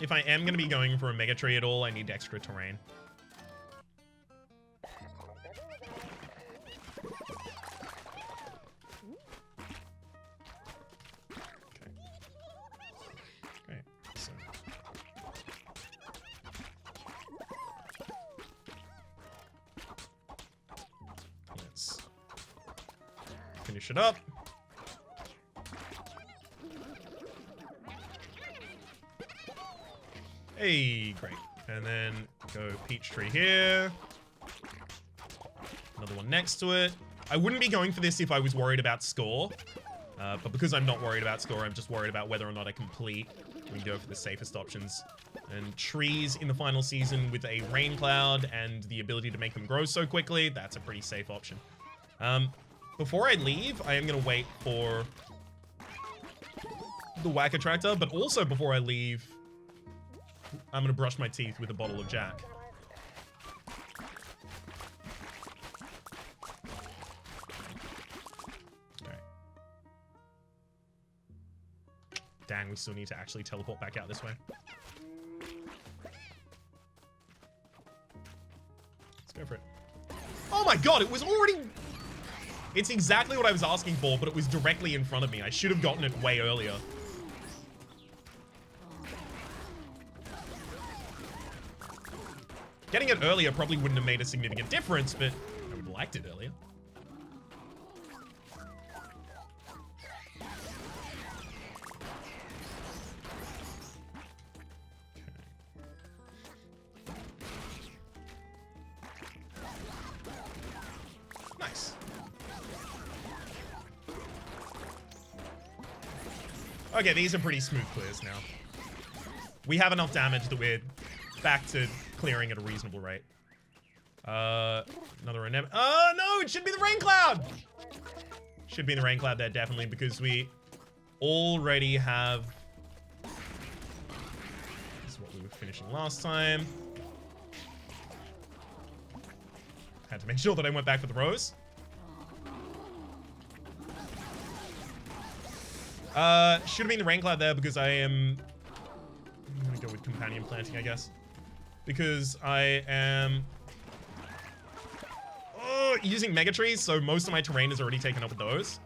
If I am going to be going for a Mega Tree at all, I need extra terrain. finish it up. Hey, great. And then go peach tree here. Another one next to it. I wouldn't be going for this if I was worried about score. But because I'm not worried about score, I'm just worried about whether or not I complete. We go for the safest options. And trees in the final season with a rain cloud and the ability to make them grow so quickly, that's a pretty safe option. Before I leave, I am going to wait for the whack attractor, but also before I leave, I'm going to brush my teeth with a bottle of Jack. Okay. Dang, we still need to actually teleport back out this way. Let's go for it. Oh my god, it was already... It's exactly what I was asking for, but it was directly in front of me. I should have gotten it way earlier. Getting it earlier probably wouldn't have made a significant difference, but I would have liked it earlier. Nice. Okay, these are pretty smooth clears now. We have enough damage that we're back to clearing at a reasonable rate. Another anemone. Oh, no, it should be the rain cloud. Should be the rain cloud there, definitely, because we already have... This is what we were finishing last time. Had to make sure that I went back for the rose. Should have been the rain cloud there because I am... I'm gonna go with companion planting, I guess. Because I am using mega trees, so most of my terrain is already taken up with those.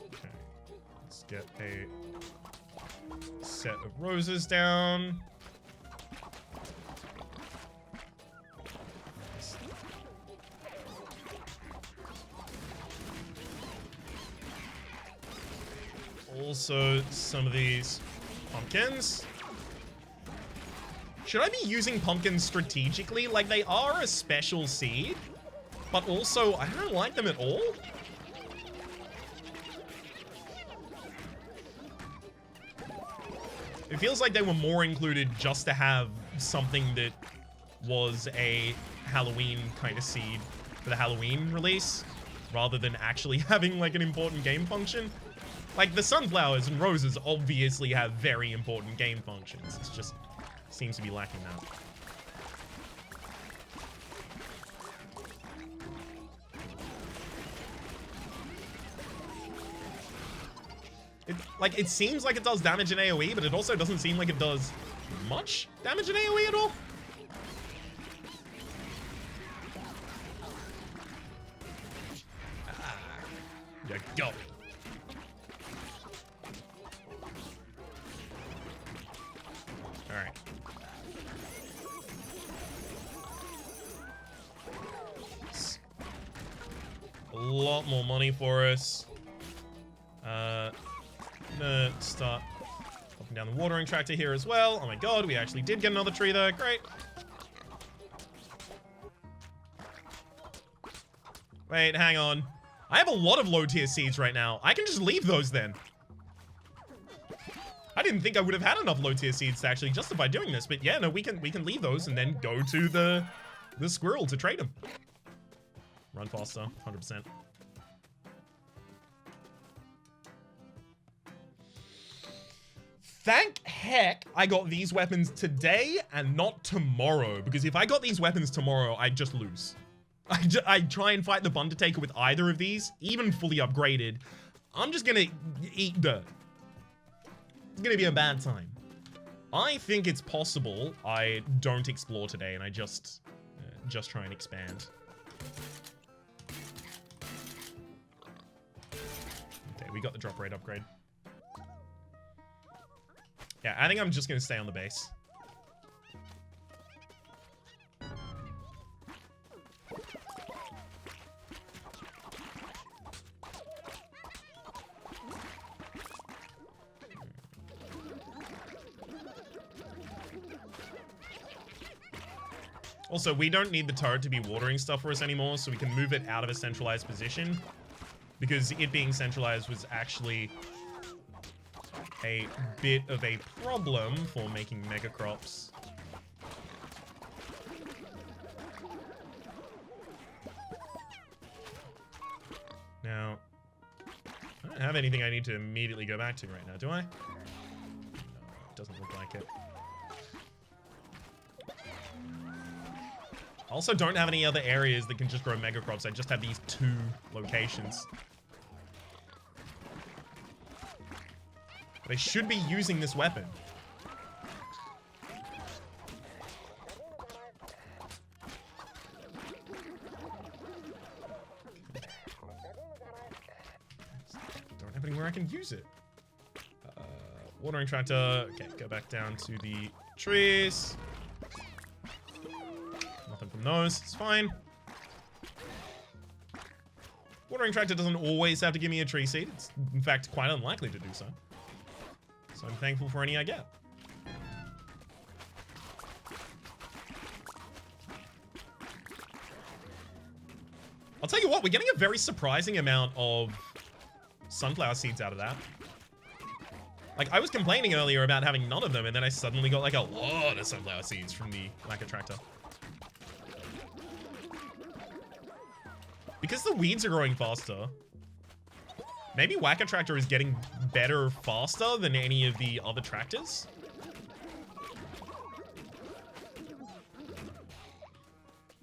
Okay, let's get a set of roses down. Also, some of these pumpkins. Should I be using pumpkins strategically? Like, they are a special seed, but also, I don't like them at all. It feels like they were more included just to have something that was a Halloween kind of seed for the Halloween release, rather than actually having, like, an important game function. Like, the sunflowers and roses obviously have very important game functions. It's just seems to be lacking that. It seems like it does damage in AoE, but it also doesn't seem like it does much damage in AoE at all. You go. Alright. A lot more money for us. I'm gonna start popping down the watering tractor here as well. Oh my god, we actually did get another tree there. Great. Wait, hang on. I have a lot of low tier seeds right now. I can just leave those then. I didn't think I would have had enough low tier seeds to actually justify doing this, but yeah, no, we can leave those and then go to the squirrel to trade them. Run faster, 100%. Thank heck I got these weapons today and not tomorrow, because if I got these weapons tomorrow, I'd just lose. I'd try and fight the Undertaker with either of these, even fully upgraded. I'm just gonna eat dirt. It's gonna be a bad time. I think it's possible I don't explore today and I just try and expand. we got the drop rate upgrade. Yeah, I think I'm just going to stay on the base. Also, we don't need the turret to be watering stuff for us anymore, so we can move it out of a centralized position. Because it being centralized was actually a bit of a problem for making mega crops. Now, I don't have anything I need to immediately go back to right now, do I? No, it doesn't look like it. I also don't have any other areas that can just grow mega crops. I just have these 2 locations. But I should be using this weapon. Don't have anywhere I can use it. Watering tractor. Okay, go back down to the trees. Nothing from those. It's fine. Watering tractor doesn't always have to give me a tree seed. It's, in fact, quite unlikely to do so. So I'm thankful for any I get. I'll tell you what, we're getting a very surprising amount of sunflower seeds out of that. Like, I was complaining earlier about having none of them, and then I suddenly got, like, a lot of sunflower seeds from the Whacker tractor. Because the weeds are growing faster, maybe Whacker tractor is getting better faster than any of the other tractors.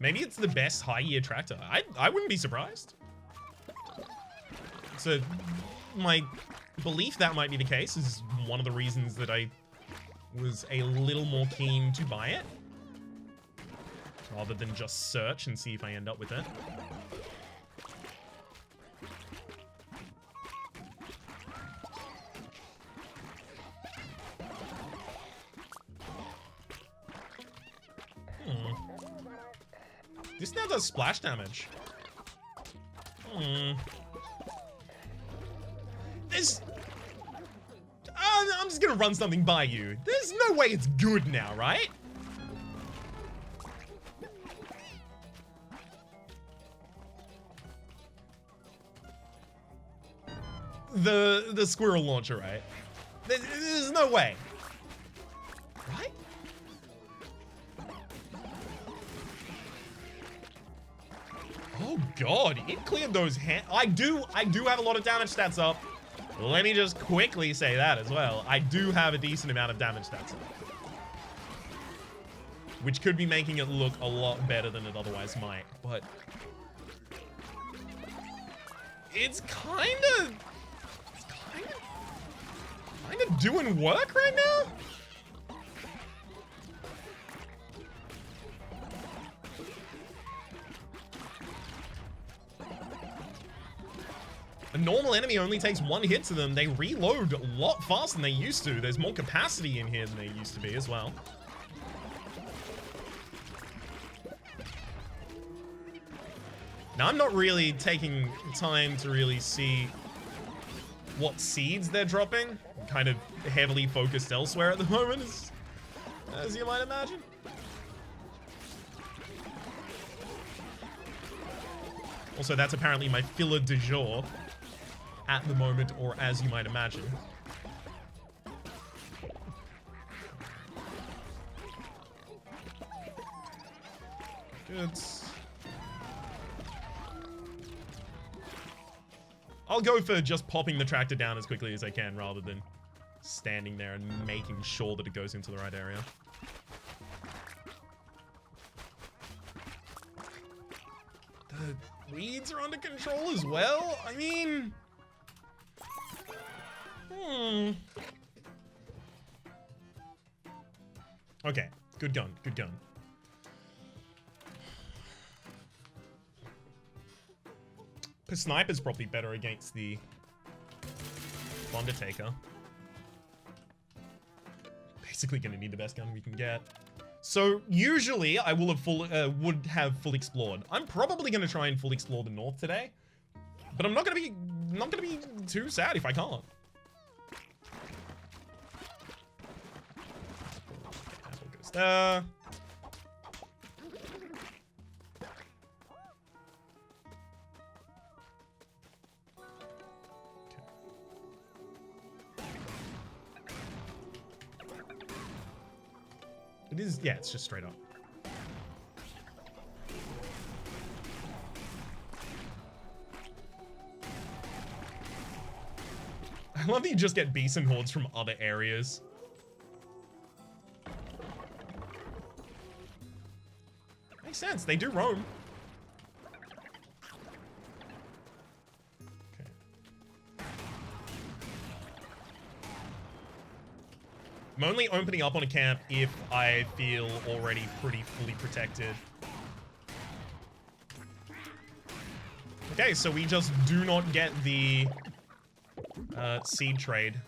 Maybe it's the best high-year tractor. I wouldn't be surprised. So, my belief that might be the case is one of the reasons that I was a little more keen to buy it, rather than just search and see if I end up with it. This now does splash damage. There's... I'm just gonna run something by you. There's no way it's good now, right? The squirrel launcher, right? There's no way. Right? Oh god, it cleared those hands. I do have a lot of damage stats up. Let me just quickly say that as well. I do have a decent amount of damage stats up. Which could be making it look a lot better than it otherwise might, but... It's kinda doing work right now? A normal enemy only takes 1 hit to them. They reload a lot faster than they used to. There's more capacity in here than there used to be as well. Now, I'm not really taking time to really see what seeds they're dropping. I'm kind of heavily focused elsewhere at the moment, as you might imagine. Also, that's apparently my filler du jour at the moment, or as you might imagine. Good. I'll go for just popping the tractor down as quickly as I can, rather than standing there and making sure that it goes into the right area. The weeds are under control as well? I mean... Okay, good gun, good gun. The sniper's probably better against the Undertaker. Basically gonna need the best gun we can get. So usually I will have would have full explored. I'm probably gonna try and full explore the north today, but I'm not gonna be too sad if I can't. Apple goes there. It is, yeah, it's just straight up. I love that you just get beasts and hordes from other areas. Makes sense, they do roam. I'm only opening up on a camp if I feel already pretty fully protected. Okay, so we just do not get the seed trade.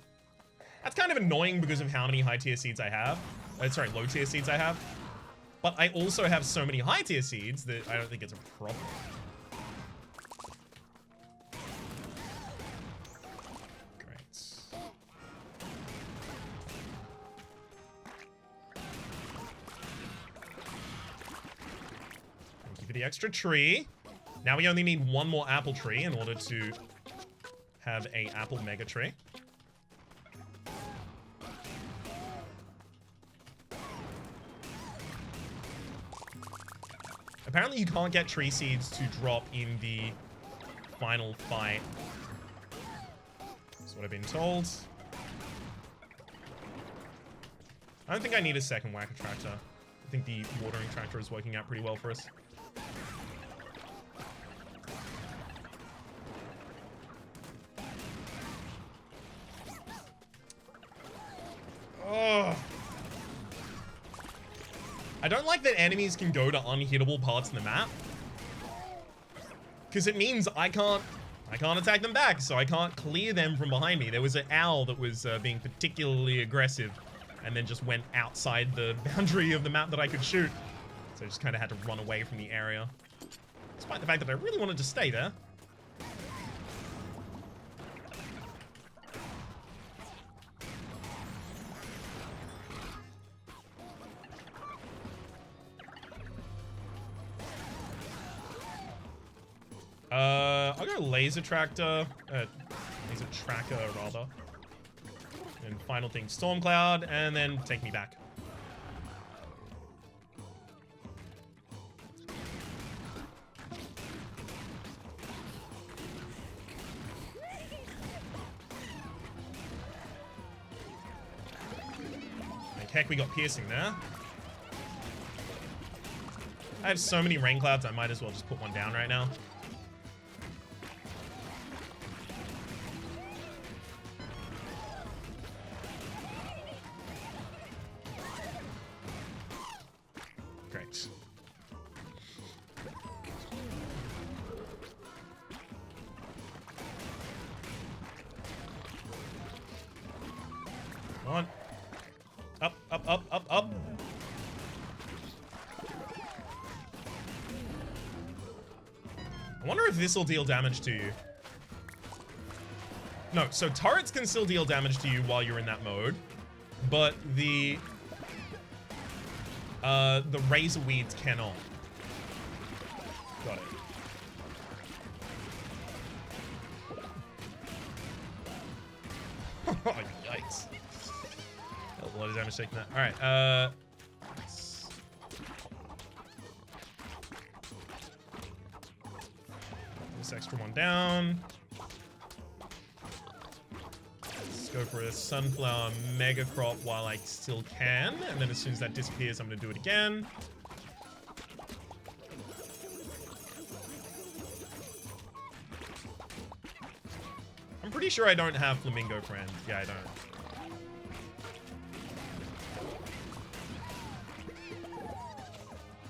That's kind of annoying because of how many high tier seeds I have. Sorry, low tier seeds I have. But I also have so many high tier seeds that I don't think it's a problem. The extra tree. Now we only need one more apple tree in order to have a apple mega tree. Apparently you can't get tree seeds to drop in the final fight. That's what I've been told. I don't think I need a second whacker tractor. I think the watering tractor is working out pretty well for us. Oh. I don't like that enemies can go to unhittable parts of the map, because it means I can't attack them back, so I can't clear them from behind me. There was an owl that was being particularly aggressive and then just went outside the boundary of the map that I could shoot. So I just kind of had to run away from the area, despite the fact that I really wanted to stay there. I'll go laser tracker rather. And final thing, storm cloud, and then take me back. Like heck, we got piercing there. I have so many rain clouds, I might as well just put one down right now. Great. Come on. Up, up, up, up, up. I wonder if this will deal damage to you. No, so turrets can still deal damage to you while you're in that mode, but the razor weeds cannot. Got it. Oh, yikes. A lot of damage taking that. Alright, this extra one down. Let's go for a sunflower mega crop while I still can, and then as soon as that disappears, I'm gonna do it again. I'm pretty sure I don't have flamingo friends. Yeah, I don't.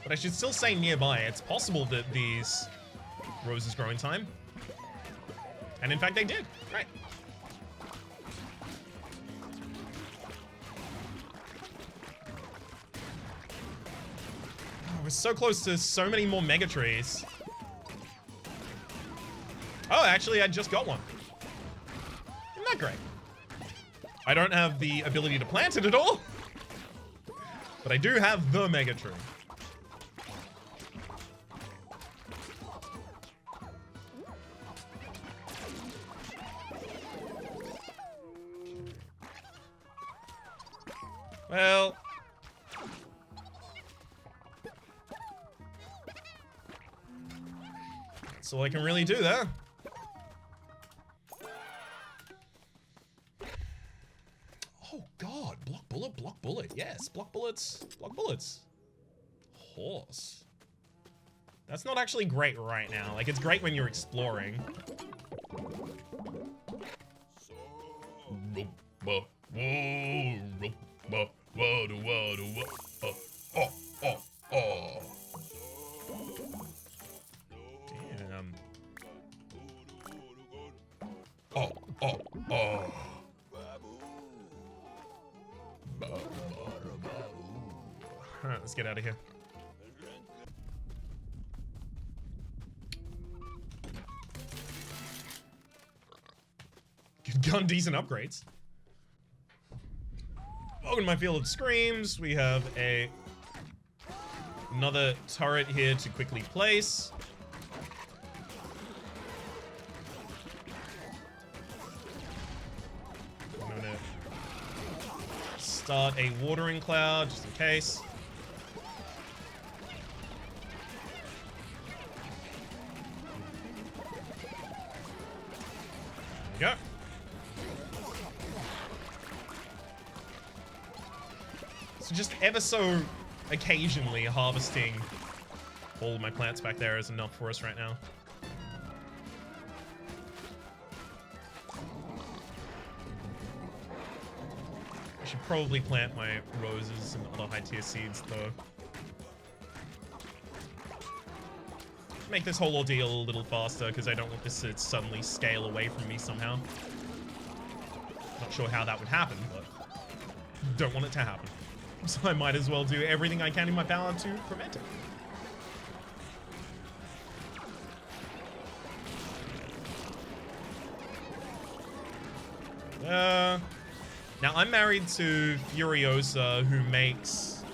But I should still say nearby. It's possible that these roses grow in time. And in fact, they did. Right. We're so close to so many more Mega Trees. Oh, actually, I just got one. Isn't that great? I don't have the ability to plant it at all, but I do have the Mega Tree. Well, that's all I can really do there. Oh god, block bullet, yes, block bullets, Horse. That's not actually great right now. Like, it's great when you're exploring. Damn. Alright, let's get out of here. Good gun, decent upgrades. Welcome to my field of screams. We have another turret here to quickly place. I'm gonna start a watering cloud just in case. There we go. So just ever so occasionally harvesting all of my plants back there is enough for us right now. I should probably plant my roses and other high tier seeds though. Make this whole ordeal a little faster because I don't want this to suddenly scale away from me somehow. Not sure how that would happen, but don't want it to happen. So I might as well do everything I can in my power to prevent it. Now I'm married to Furiosa, who makes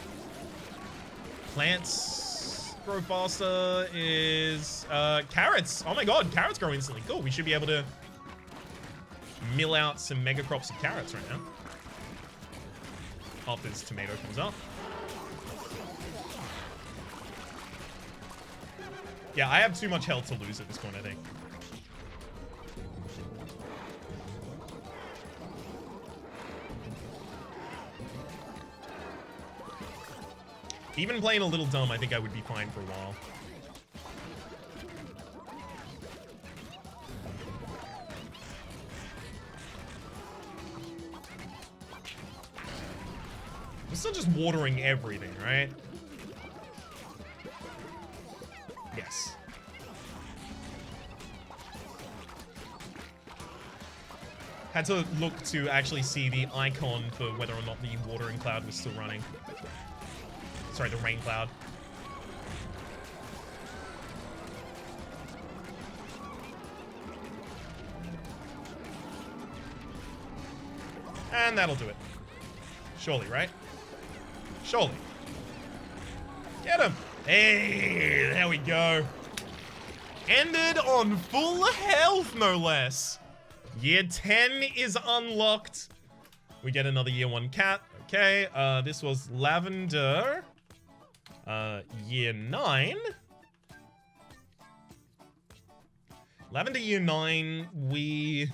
plants grow faster, is carrots. Oh my god, carrots grow instantly. Cool, we should be able to mill out some mega crops of carrots right now. After this tomato comes up. Yeah, I have too much health to lose at this point, I think. Even playing a little dumb, I think I would be fine for a while. I'm still just watering everything, right? Yes. Had to look to actually see the icon for whether or not the watering cloud was still running. Sorry, the rain cloud. And that'll do it. Surely, right? Surely. Get him! Hey, there we go. Ended on full health, no less. Year 10 is unlocked. We get another year 1 cat. Okay, this was Lavender. Year 9. Lavender year 9, we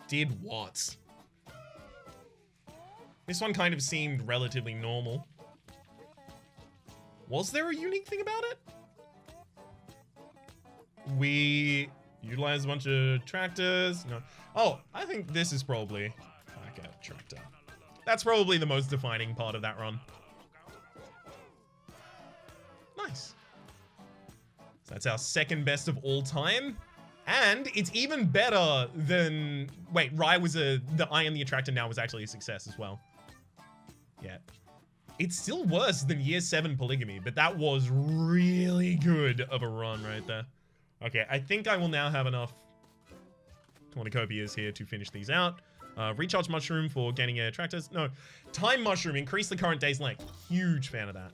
did what? This one kind of seemed relatively normal. Was there a unique thing about it? We utilized a bunch of tractors. No. Oh, I think this is probably like a tractor. That's probably the most defining part of that run. Nice. So that's our second best of all time. And it's even better than... Wait, Rye was the I am the attractor now was actually a success as well. Yeah. It's still worse than year 7 polygamy, but that was really good of a run right there. Okay, I think I will now have enough cornucopias here to finish these out. Recharge mushroom for gaining air tractors. No, time mushroom, increase the current day's length. Huge fan of that.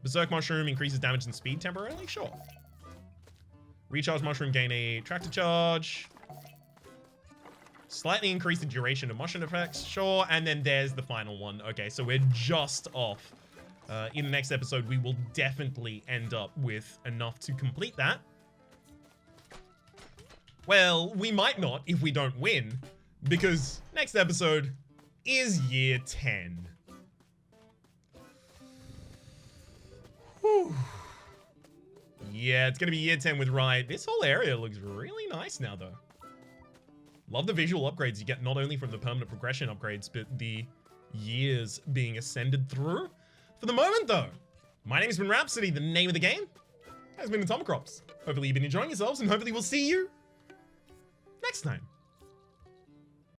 Berserk mushroom increases damage and speed temporarily. Sure. Recharge mushroom, gain a tractor charge. Slightly increase the duration of mushroom effects. Sure. And then there's the final one. Okay, so we're just off. In the next episode, we will definitely end up with enough to complete that. Well, we might not if we don't win, because next episode is year 10. Whew. Yeah, it's going to be year 10 with Riot. This whole area looks really nice now, though. Love the visual upgrades you get not only from the permanent progression upgrades, but the years being ascended through. For the moment, though, my name has been Rhapsody. The name of the game has been Atomicrops. Hopefully you've been enjoying yourselves, and hopefully we'll see you next time.